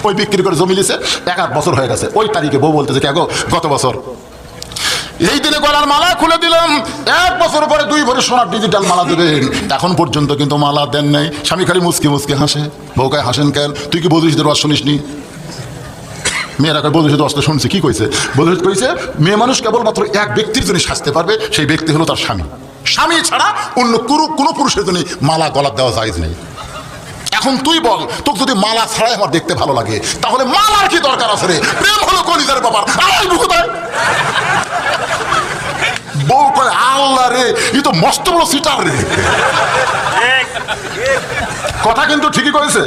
ওই বিক্রি করে জমি দিছে, 1 বছর হয়ে গেছে। ওই তারিখে বউ বলতেছে কে গো, গত বছর এই দিনে গলার মালা খুলে দিলাম, 1 বছর পরে 2 ভরি সোনার ডিজিটাল মালা দেবেন। এখন পর্যন্ত কিন্তু মালা দেন নাই। স্বামী খালি মুসকি মুসকি হাসে। বউকে হাসেন কেন? তুই কি বদরিশদের ওয়াজ শুনিস নি? মেয়েরা কয় বদরিশদের ওয়াজটা শুনছি। কি কইছে? বদরিশ কইছে মেয়ে মানুষ কেবলমাত্র 1 ব্যক্তির জন্য সাজতে পারবে, সেই ব্যক্তি হলো তার স্বামী। স্বামী ছাড়া অন্য কোনো পুরুষের জন্য মালা গলার দেওয়া জায়েজ নেই। এখন তুই বল, তোকে যদি মালা ছাড়াই আমার দেখতে ভালো লাগে, তাহলে মালার কি দরকার আছে রে? প্রেম হলো কলিজার ব্যাপার। বউ কয় আল্লাহ রে, এই তো মস্ত বড় সিটার রে। কথা কিন্তু ঠিকই করেছে,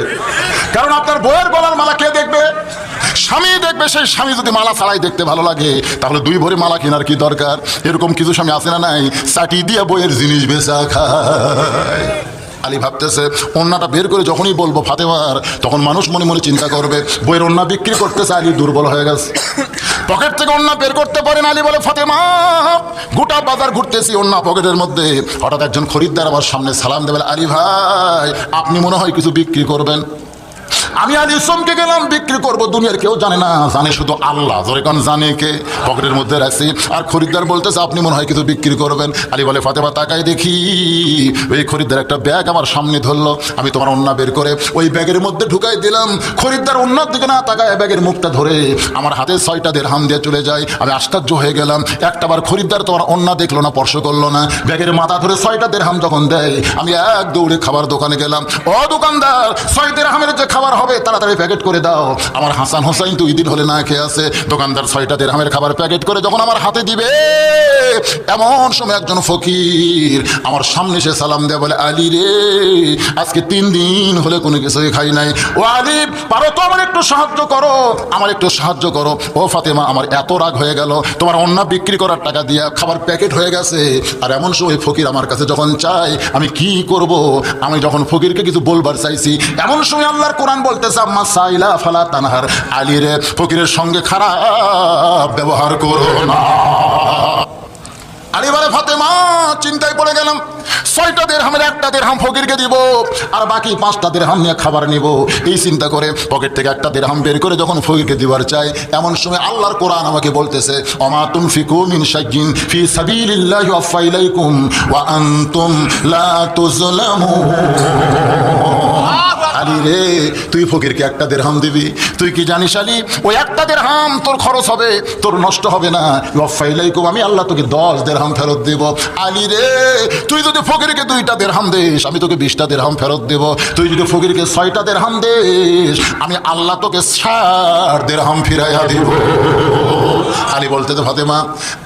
কারণ আপনার বউয়ের গলার মালা কে দেখবে? স্বামী দেখবে। সেই স্বামী যদি মালা ছাড়াই দেখতে ভালো লাগে, তাহলে 2 ভরি মালা কেনার কি দরকার? এরকম কিছু স্বামী আছে না নাই, চাটি দিয়ে বইয়ের জিনিস বেচা খায়। আলী ভাবতেছে ওন্নাটা বের করে যখনই বলবো ফাতেমার, তখন মানুষ মনে মনে চিন্তা করবে বইয়ের ওন্না বিক্রি করতেছে, আলী দুর্বল হয়ে গেছে। পকেট থেকে ওন্না বের করতে পারেন। আলী বলে ফাতেমা গোটা বাজার ঘুরতেছি ওন্না পকেটের মধ্যে, হঠাৎ একজন খরিদ্দার আমার সামনে সালাম দেবেন, আলী ভাই আপনি মনে হয় কিছু বিক্রি করবেন? আমি আলী চমকে গেলাম, বিক্রি করব, দুনিয়ার কেউ জানে না, জানে শুধু আল্লাহ। জোরে কোন জানে কে? পকেটের মধ্যে রাখছি। আর খরিদ্দার বলতেছে আপনি মনে হয় কিছু বিক্রি করবেন। আলী বলে ফাতেমা তাকাই দেখি ওই খরিদ্দার একটা ব্যাগ আমার সামনে ধরলো। আমি তোমার ওন্না বের করে ওই ব্যাগের মধ্যে ঢুকাই দিলাম। খরিদ্দার ওন্নার দিকে না তাকায় ব্যাগের মুখটা ধরে আমার হাতে 6টা দিরহাম দিয়ে চলে যায়। আমি আশ্চর্য হয়ে গেলাম, একটাবার খরিদ্দার তোমার ওন্না দেখলো না, স্পর্শ করলো না। ব্যাগের মাথা ধরে 6টা দিরহাম যখন দেয়, আমি এক দৌড়ে খাবার দোকানে গেলাম। ও দোকানদার, 6 দিরহামের যে খাবার হবে তাড়াতাড়ি প্যাকেট করে দাও। আমার হাসান হোসাইন 2 দিন হলে না খেয়ে আছে। দোকানদার 6টা দিরহামের খাবার প্যাকেট করে যখন আমার হাতে দিবে, এমন সময় একজন ফকির আমার সামনে সে সালাম দেয়, বলে আলী রে, আজকে 3 দিন হলে কোনো কিছুই খাই নাই। ও আলী, পারো তো আমার একটু সাহায্য করো, আমার একটু সাহায্য করো। ও ফাতেমা, আমার এত রাগ হয়ে গেল, তোমার অন্য বিক্রি করার টাকা দিয়া খাবার প্যাকেট হয়ে গেছে, আর এমন সময় ফকির আমার কাছে যখন চাই আমি কি করব? আমি যখন ফকিরকে কিছু বলবার চাইছি, এমন সময় আল্লাহর কোরআন বলতেছে আম্মা সাইলা ফালা তানহার, আলী রে, ফকিরের সঙ্গে খারাপ ব্যবহার করো না। আলী বলে ফাতেমা, চিন্তায় পড়ে গেলাম। 6টা দিরহামের 1টা দিরহাম ফকিরকে দিব, আর বাকি 5টা দিরহাম নিয়ে খাবার নিব। এই চিন্তা করে পকেট থেকে 1টা দিরহাম বের করে যখন ফকিরকে দিবার চাই, এমন সময় আল্লাহর কোরআন আমাকে বলতেছে ওমা তুনফিকু মিন শাইইন ফি সাবিলিল্লাহি ইউওয়াফা ইলাইকুম ওয়া আনতুম লা তুজলামুন। আলী রে, তুই ফকিরকে 1টা দিরহাম দিবি, তুই কি জানিস আলী, ওই 1টা দিরহাম তোর খরচ হবে, তোর নষ্ট হবে না। ইউওয়াফা ইলাইকুম, আমি আল্লাহ তোকে 10 দিরহাম ফেরত দেব। আলী রে, তুই যদি ফকিরকে 2টা দিরহাম দিস, আমি তোকে 20টা দিরহাম ফেরত দেব। তুই যদি ফকিরকে 6টা দিরহাম দিস, আমি আল্লাহ তোকে 60 দিরহাম ফিরাইয়া দিব। আলী বলতে তো ফাতেমা,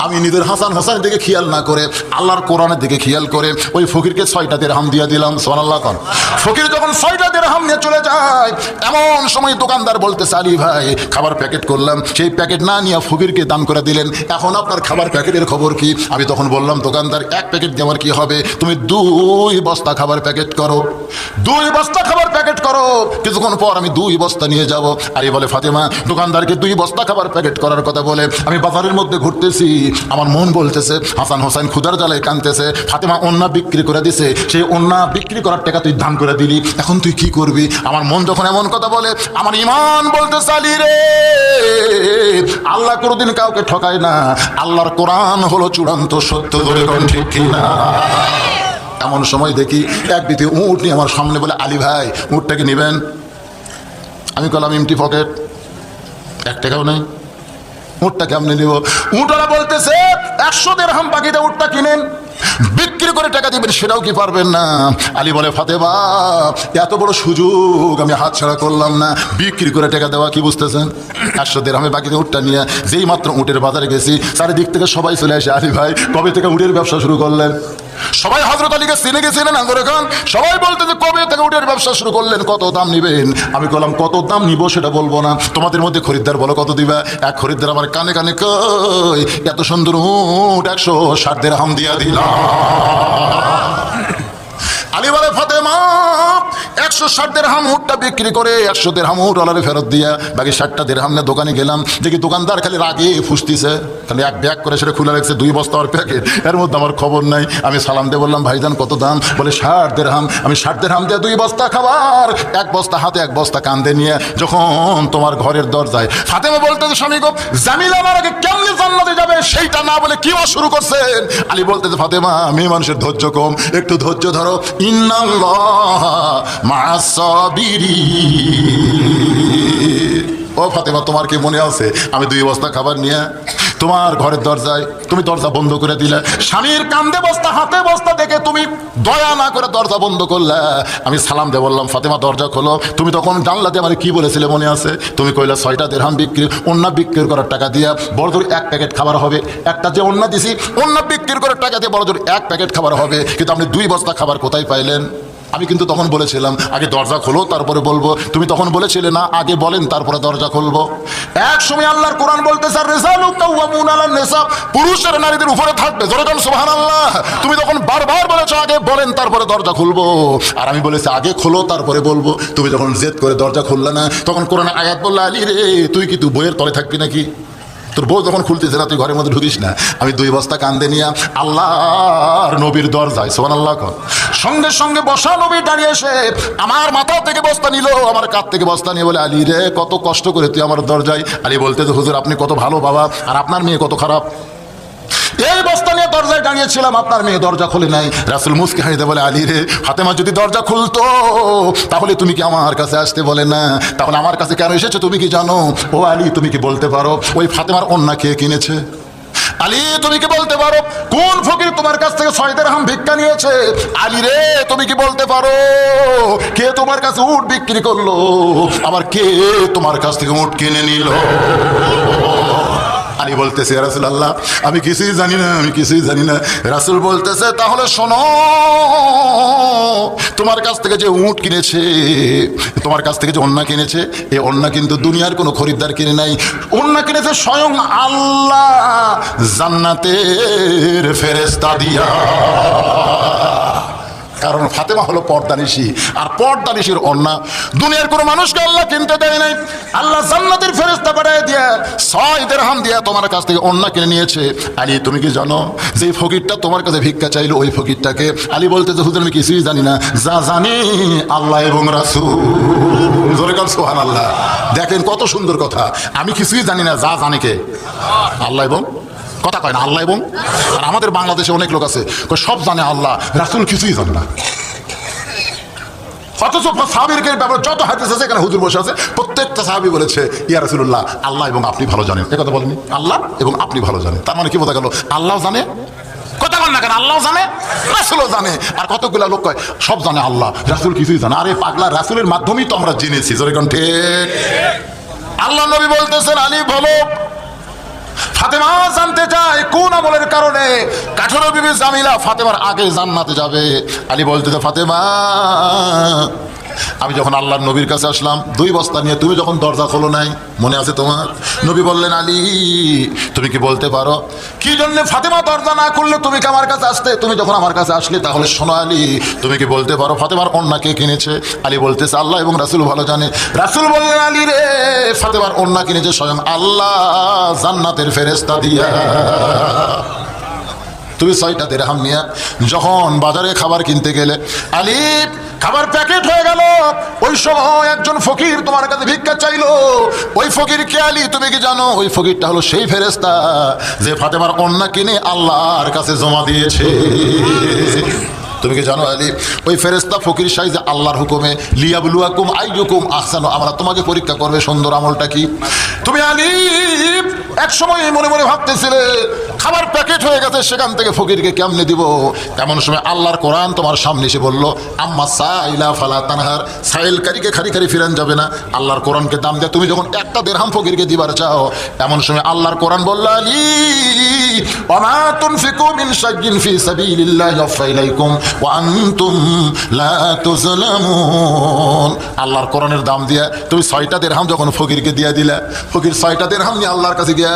আমি নিজের হাসান হোসেনের দিকে খেয়াল না করে আল্লাহর কোরআনের দিকে খেয়াল করে ওই ফকিরকে 6টা দিরহাম দিয়ে দিলাম। সুবহানাল্লাহ। কোন ফকির যখন 6টা দিরহাম নিয়ে চলে যায়, এমন সময় দোকানদার বলতেছে আলী ভাই, খাবার প্যাকেট করলাম, সেই প্যাকেট না নিয়ে ফকিরকে দান করে দিলেন, এখন আপনার খাবার প্যাকেটের খবর কি? আমি তখন বললাম দোকানদার, 1 প্যাকেট দেওয়ার কি হবে, তুমি 2 বস্তা খাবার প্যাকেট করো, 2 বস্তা খাবার প্যাকেট করো, কিছুক্ষণ পর আমি 2 বস্তা নিয়ে যাব। আলী বলে ফাতেমা, দোকানদারকে 2 বস্তা খাবার প্যাকেট করার কথা বলে আমি বাজারের মধ্যে ঘুরতেছি, আমার মন বলতেছে হাসান হোসেন ক্ষুধার জ্বালায় কাঁদতেছে, ফাতেমা ওন্না বিক্রি করে দিছে, সেই ওন্না বিক্রি করার টাকা তুই দান করে দিলি, এখন তুই কি করবি? আমার মন যখন এমন কথা বলে, আমার ইমান বলতেছে আলী রে, আল্লাহ কোনোদিন কাউকে ঠকায় না, আল্লাহর কোরআন হলো চূড়ান্ত সত্য, ধরে কোন ঠিক কিনা? এমন সময় দেখি এক বিধি উঁট নিয়ে আমার সামনে বলে আলী ভাই, উঁটটাকে নেবেন? আমি বললাম এমটি পকেট, 1 টাকাও নেই, উঁটটা কেমনে নিব? উঁটরা বলতেছে 100 দিরহাম বাকিতে উঁটটা কিনেন, বিক্রি করে টাকা দিবেন, সেটাও কি পারবেন না? আলী বলে ফাতেমা, এত বড় সুযোগ আমি হাতছাড়া করলাম না, বিক্রি করে টাকা দেওয়া, কি বুঝতেছেন? 100 দিরহামে বাকিতে উঁটটা নিয়ে যেই মাত্র উঁটের বাজারে গেছি, চারিদিক থেকে সবাই চলে আসে, আলী ভাই কবে থেকে উটের ব্যবসা শুরু করলেন? সবাই হযরত আলীকে চিনে গেছিলেন আঙ্গুরে খান, সবাই বলতে যে কবে থেকে উটের ব্যবসা শুরু করলেন, কত দাম নিবেন? আমি বললাম কত দাম নিব সেটা বলবো না, তোমাদের মধ্যে খরিদ্দার বলো কত দিবা? এক খরিদ্দার আমার কানে কানে কই, এত সুন্দর উট 160 দিরহাম দিয়া দিলাম। আলী বলে ফাতেমা, 160 দিরহাম উটটা বিক্রি করে 100 দিরহাম উট ওলারে ফেরত দিয়া বাকি 60টা দিরহাম নিয়ে দোকানে গেলাম, দেখি দোকানদার খালি রাগে ফুসতিছে, খালি এক ব্যাগ করে সেটা খুলে রাখছে, 2 বস্তা আর প্যাকেট, এর মধ্যে আমার খবর নাই। আমি সালাম দিয়ে বললাম ভাইজান কত দাম? বলে 60 দিরহাম। আমি 60 দিরহাম দিয়ে 2 বস্তা খাবার, 1 বস্তা হাতে 1 বস্তা কান্দে নিয়ে যখন তোমার ঘরের দরজায়, ফাতেমা বলতেছে স্বামী গো, জামিল আমার আগে কেমনে জান্নাতে যাবে সেইটা না বলে কি শুরু করছেন? আলী বলতেছে ফাতেমা, মেয়ে মানুষের ধৈর্য কম, একটু ধৈর্য ধরো, ইন্নাল্লাহ মা'আস সাবিরিন। ও ফাতেমা, তোমার কি মনে আছে আমি 2 বস্তা খাবার নিয়ে তোমার ঘরের দরজায়, তুমি দরজা বন্ধ করে দিলে, স্বামীর কান্দে বস্তা হাতে বস্তা দেখে তুমি দয়া না করে দরজা বন্ধ করলে। আমি সালাম দিয়ে বললাম ফাতেমা দরজা খোলো, তুমি তখন জানলাতে আমার কি বলেছিলে মনে আছে? তুমি কইলা 6টা দিরহাম বিক্রি, ওন্না বিক্রি করার টাকা দিয়া বড়জোর 1 প্যাকেট খাবার হবে, একটা যে ওন্না দিছি ওন্না বিক্রি করার টাকা দিয়ে বড়জোর 1 প্যাকেট খাবার হবে, কিন্তু আপনি 2 বস্তা খাবার কোথায় পাইলেন? আমি কিন্তু তখন বলেছিলাম আগে দরজা খোলো তারপরে বলবো, তুমি তখন বলেছিলে না আগে বলেন তারপরে দরজা খুলবো। এক সময় আল্লাহর কোরআন বলতেছে রিজালু কাওয়ামুনা আলান নিসা, পুরুষের নারীদের উপরে থাকবে, জোরে বলেন সুবহানাল্লাহ। তুমি তখন বারবার বলেছো আগে বলেন তারপরে দরজা খুলবো, আর আমি বলেছি আগে খোলো তারপরে বলবো। তুমি যখন জেদ করে দরজা খুললে না, তখন কোরআনে আয়াত বললে আলী রে, তুই কি তুই বইয়ের তলে থাকবি নাকি? তোর বউ যখন খুলতেছে না তুই ঘরের মধ্যে ঢুকিস না। আমি 2 বস্তা কান্দে নিয়ে আল্লাহর নবীর দরজায়, সুবহানাল্লাহ কর, সঙ্গে সঙ্গে বসা নবী দাঁড়িয়ে এসে আমার মাথা থেকে বস্তা নিল, আমার কাঁধ থেকে বস্তা নিয়ে বলে, আলী রে কত কষ্ট করে তুই আমার দরজায়। আলী বলতে, হুজুর আপনি কত ভালো বাবা, আর আপনার মেয়ে কত খারাপ। এই বস্তা নিয়ে দরজায় দাঁড়িয়েছিলাম, আপনার মেয়ে দরজা খুলে নাই। রাসূল মুস্কি হাসিতে বলে, আলী রে, ফাতেমা যদি দরজা খুলতো তাহলে তুমি কি আমার কাছে আসতে? বলে না। তাহলে আমার কাছে কেন এসেছো তুমি কি জানো? ও আলী, তুমি কি বলতে পারো ওই ফাতেমার ওন্না কে কিনেছে? আলী, তুমি কি বলতে পারো কোন ফকির তোমার কাছ থেকে 6 দিরহাম ভিক্ষা নিয়েছে? আলী রে, তুমি কি বলতে পারো কে তোমার কাছে উট বিক্রি করলো? আবার কে তোমার কাছ থেকে উট কিনে নিল? আলী বলতেছে, ইয়া রাসূলুল্লাহ আমি কিছুই জানি না, আমি কিছুই জানি না। রাসূল বলতেছে, তাহলে শোনো, তোমার কাছ থেকে যে উট কিনেছে, তোমার কাছ থেকে যে ওন্না কিনেছে, এই ওন্না কিন্তু দুনিয়ার কোনো খরিদ্দার কিনে নাই। ওন্না কিনেছে স্বয়ং আল্লাহ জান্নাতের ফেরেশতা দিয়া। কারণ ফাতেমা হলো পর্দানিশী, আর পর্দানিশীর ওন্না দুনিয়ার কোনো মানুষকে আল্লাহ কিনতে দেয় নাই। আল্লাহ জান্নাতের ফেরেশতা পাঠিয়ে দিয়ে 6 দিরহাম দিয়ে তোমার কাছ থেকে ওন্না কিনে নিয়েছে। আলী, তুমি কি জানো যে ফকিরটা তোমার কাছে ভিক্ষা চাইলো ওই ফকিরটাকে? আলী বলতে, হুজুর আমি কিছুই জানি না, যা জানি আল্লাহ এবং রাসূল। জোরে কাল সুবহানাল্লাহ। দেখেন কত সুন্দর কথা, আমি কিছুই জানি না, যা জানে কে? আল্লাহ এবং, কথা কয় না, আল্লাহ এবং। আর আমাদের বাংলাদেশে অনেক লোক আছে সব জানে আল্লাহ, রাসূল কিছুই জানে না। অথচ সাহাবীর ব্যাপারে যত হাদিস আছে এখানে হুজুর বসে আছে, প্রত্যেকটা সাহাবী বলেছে, ইয়া রাসূলুল্লাহ আল্লাহ এবং আপনি ভালো জানেন। এ কথা বলেনি, আল্লাহ এবং আপনি ভালো জানেন। তার মানে কি বোঝা গেল? আল্লাহ জানে, কথা বল না কেন, আল্লাহ জানে, রাসূলও জানে। আর কতগুলা লোক কয় সব জানে আল্লাহ, রাসূল কিছুই জানে। আরে পাগলা, রাসূলের মাধ্যমেই তো আমরা জেনেছি। যেরকম ঠিক আল্লাহ নবী বলতেছেন, আলী বলো ফাতেমা জানতে চায় কোন আমলের কারণে কাঠুরে বিবি জামিলা ফাতেমার আগে জান্নাতে যাবে। আলী বলতেছে, ফাতেমা আমি যখন আল্লাহর নবীর কাছে আসলাম 2 বস্তা নিয়ে, তুমি যখন দরজা খোলো নাই, মনে আছে তোমার? নবী বললেন, আলী তুমি কি বলতে পারো কি জন্য ফাতেমা দরজা না খুললে তুমি কি আমার কাছে আসতে? তুমি যখন আমার কাছে আসলে তাহলে শোনো আলী, তুমি কি বলতে পারো ফাতেমার ওন্না কে কিনেছে? আলী বলতেছে, আল্লাহ এবং রাসূল ভালো জানে। রাসূল বললেন, আলী রে, ফাতেমার ওন্না কিনেছে স্বয়ং আল্লাহ জান্নাতের ফেরেশতা দিয়া। তুমি 6টা দিরহাম নিয়ে যখন বাজারে খাবার কিনতে গেলে, আলী খাবার প্যাকেট হয়ে গেল, ওই সময় একজন ফকির তোমার কাছে ভিক্ষা চাইলো। ওই ফকির কে আলী, তুমি কি জানো? ওই ফকিরটা হলো সেই ফেরেশতা যে ফাতেমার ওন্না কিনে আল্লাহর কাছে জমা দিয়েছে। তুমি কি জানো আলী, ওই ফেরেশতা ফকির সাইজে আল্লাহর হুকুমে লিয়াবলুয়াকুম আইয়ুকুম আহসানু, আমরা তোমাকে পরীক্ষা করবে সুন্দর আমলটা কি। তুমি আলী এক সময় মনে মনে ভাবতেছিলে খাবার প্যাকেট হয়ে গেছে, সেখান থেকে ফকিরকে কেমনে দিব। এমন সময় আল্লাহর কোরআন তোমার সামনে এসে বললো, আম্মা সাইলা ফালা তানহার, সাইলকারীকে খালি খালি ফিরান যাবে না, আল্লাহর কোরআনকে দাম দেয়। তুমি যখন 1টা দিরহাম ফকিরকে দিবার চাও, এমন সময় আল্লাহর কোরআন বলল, আলী ওয়া তুনফিকু মিন শাইইন ফি সাবিলিল্লাহি ইয়াওফা ইলাইকুম ওয়া আনতুম লা তুযলামুন। আল্লাহর কোরআনের দাম দিয়া তুমি 6টা দিরহাম যখন ফকিরকে দিয়া দিলা, ফকির 6টা দিরহাম নিয়ে আল্লাহর কাছে গিয়া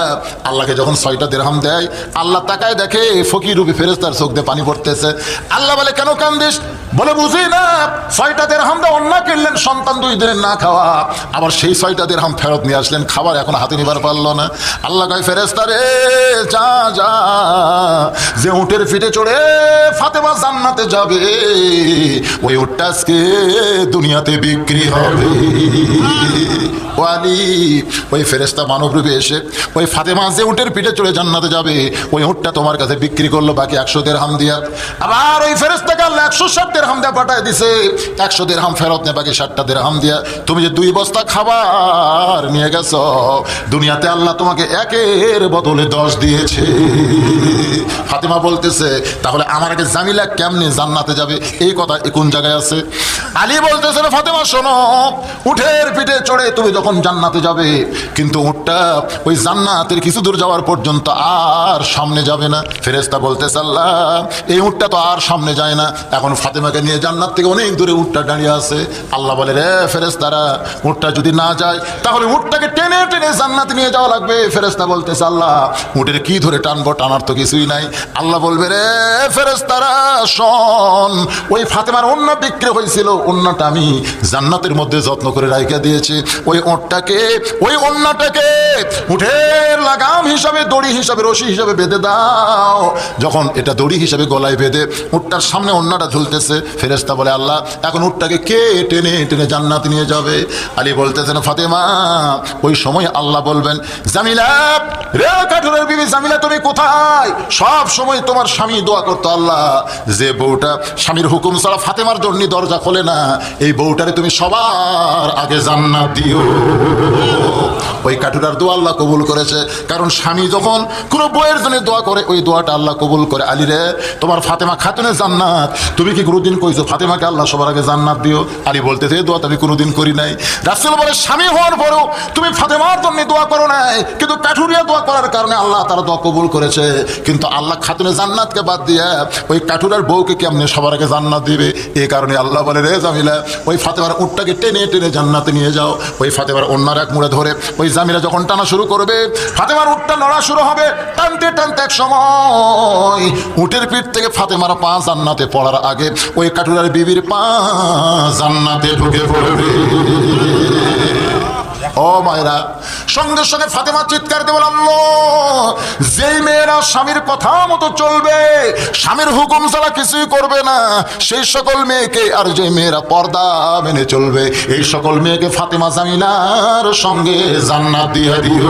আল্লাহকে যখন 6টা দিরহাম দেয়, আল্লাহ তাকায় দেখে ফকির রূপী ফেরেশতার চোখ দিয়ে পানি পড়তেছে। আল্লাহ বলে, কেন কান্দিস? বলে, বুঝি না 6টা দিরহাম দিয়ে অন্য কিনলেন, সন্তান 2 দিনের না খাওয়া, আবার সেই 6টা দিরহাম ফেরত নিয়ে আসলেন, খাবার এখন হাতে নিবার পারলো না। আল্লাহ কয়, ফেরেশতা রে যা যা, যে উটের পিঠে চড়ে ফাতেমা জান্নাতে যাবে ওই উটটা আজকে দুনিয়াতে বিক্রি হবে। ও আলী, ওই ফেরেশতা মানব রূপে এসে ওই ফাতেমা যে উটের পিঠে চড়ে জান্নাতে যাবে ওই উটটা তোমার কাছে বিক্রি করলো বাকি 100 দিরহাম দিয়া। আবার ওই ফেরেশতাকে আল্লাহ 160 দিরহাম দিয়ে পাঠায় দিছে, 100 দিরহাম ফেরত নেই, বাকি 60টা দিরহাম দিয়া তুমি যে 2 বস্তা খাবার নিয়ে গেছো, দুনিয়াতে আল্লাহ তোমাকে 1-এর বদলে 10 দিয়েছে। ফাতেমা বলতেছে, তাহলে আমার আগে জামিলা কেমনে জান্নাতে যাবে? এই কথা কোন জায়গায় আছে? আলী বলতেছে, ফাতেমা শোনো, উটের পিঠে চড়ে তুমি যখন জান্নাতে যাবে, কিন্তু উটটা ওই জান্নাতের কিছু দূর যাওয়ার পর্যন্ত আর সামনে যাবে না। ফেরেশতা বলতেছে, আল্লাহ এই উটটা তো আর সামনে যায় না, এখন ফাতেমাকে নিয়ে জান্নাত থেকে অনেক দূরে উটটা দাঁড়িয়ে আছে। আল্লাহ বলে, রে ফেরেশতারা, উটটা যদি না যায় তাহলে উটটাকে টেনে টেনে জান্নাতে নিয়ে যাওয়া লাগবে। ফেরেশতা বলতেছে, আল্লাহ উটের কি ধরে টানবো, টানার তো কিছুই নাই। আল্লাহ বলবে, রে ফেরেশতারা শোন, ওই ফাতেমার ওন্না বিক্রি হয়েছিল, ওন্নাটা আমি জান্নাতের মধ্যে যত্ন করে রাইখা দিয়েছি, ওই ওটটাকে, ওই ওন্নাটাকে উঠের লাগাম হিসাবে, দড়ি হিসাবে, রশি হিসাবে বেঁধে দাও। যখন এটা দড়ি হিসাবে গলায় বেঁধে উটটার সামনে ওন্নাটা ঝুলতেছে, ফেরেশতা বলে আল্লাহ এখন উটটাকে কে টেনে টেনে জান্নাতে নিয়ে যাবে? আলী বলতেছেন ফাতেমা। ওই সময় আল্লাহ বলবেন জামিলা, রে কাঠুরের বিবি জামিলা তুমি কোথায়? সব সময় তোমার স্বামী দোয়া করতো আল্লাহ যে বউটা স্বামীর হুকুম ছাড়া ফাতেমার জন্য দরজা খোলে না, এই বউটারে তুমি সবার আগে জান্নাত দিও। ওই কাঠুরার দোয়া আল্লাহ কবুল করেছে, কারণ স্বামী যখন কোনো বউয়ের জন্য দোয়া করে ওই দোয়াটা আল্লাহ কবুল করে। আলী রে তোমার ফাতেমা খাতুনের জান্নাত, তুমি কি কোনোদিন কইছো ফাতেমাকে আল্লাহ সবার আগে জান্নাত দিও? আলী বলতেছে এই দোয়া আমি কোনোদিন করি নাই। রাসূল বলে স্বামী হওয়ার পরেও তুমি ফাতেমার জন্য দোয়া করো নাই, কিন্তু কাঠুরিয়া দোয়া করার কারণে আল্লাহ তার দোয়া কবুল করেছে। কিন্তু আল্লাহ খাতুনের জান্নাতকে বাদ দিয়ে ওই কাঠুরার বউকে কেমনে সবার আগে জান্নাত দিবে? এই কারণে আল্লাহ বলে রে জামিলা, ওই ফাতেমার উটটাকে টেনে টেনে জান্নাতে নিয়ে যাও। ওই ফাতেমার অন্যার এক মুড়ে ধরে ওই জামিলা যখন টানা শুরু করবে, ফাতেমার উটটা নড়া শুরু হবে। টানতে টানতে এক সময় উটের পিঠ থেকে ফাতেমার পা জান্নাতে পড়ার আগে ওই কাঠুরার বিবির পা জান্নাতে ঢুকে পড়বে। ও মায়েরা, সঙ্গে সঙ্গে ফাতেমা চিৎকার দিয়ে বলল যেই মেয়েরা স্বামীর কথা মতো চলবে, স্বামীর হুকুম ছাড়া কিছুই করবে না, সেই সকল মেয়েকে, আর যে মেয়েরা পর্দা মেনে চলবে, এই সকল মেয়েকে ফাতেমা জামিলার সঙ্গে জান্নাত দিয়ে দিও।